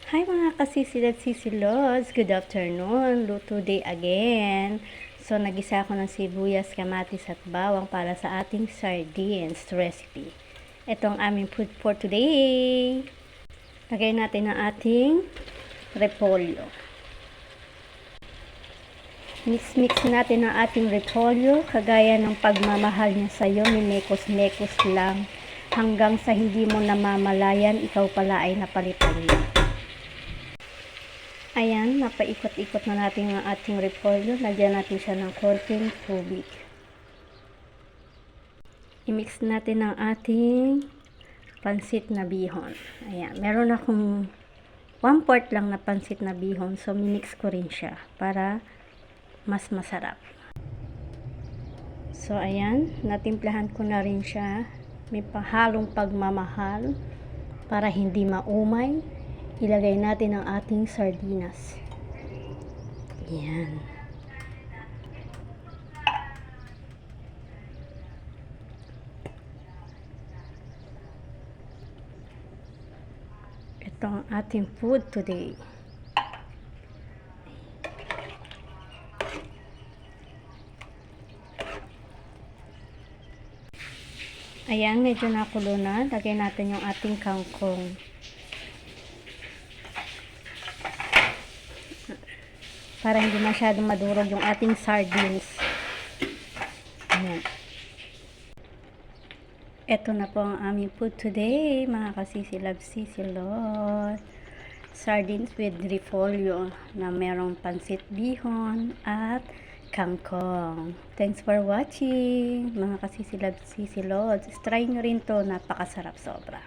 Hi mga kasisid at sisilods, good afternoon, luto day again. So nagisa ako ng sibuyas, kamatis at bawang para sa ating sardines recipe. Ito ang aming food for today. Lagay natin ang ating repolyo. Mix natin ang ating repolyo, kagaya ng pagmamahal niya sa iyo, minekos-mekos lang hanggang sa hindi mo namamalayan, ikaw pala ay napalitan niya. Ayan, napaikot-ikot na natin ang ating repolyo. Lagyan natin siya ng konting tubig. I-mix natin ang ating pansit na bihon. Ayan, meron akong 1/4 lang na pansit na bihon. So, mimix ko rin siya para mas masarap. So, ayan, natimplahan ko na rin siya. May pahalong pagmamahal para hindi maumay. Ilagay natin ang ating sardinas. Yan. Ito ang ating food today. Ayan, medyo nakulo na. Lagay natin yung ating kangkong. Para hindi masyadong madurog yung ating sardines. Ayan. Ito na po ang aming food today, mga kasisilab-sisilot. Sardines with repolyo na merong pansit bihon at kangkong. Thanks for watching, mga kasisilab-sisilot. Try nyo rin to, napakasarap sobra.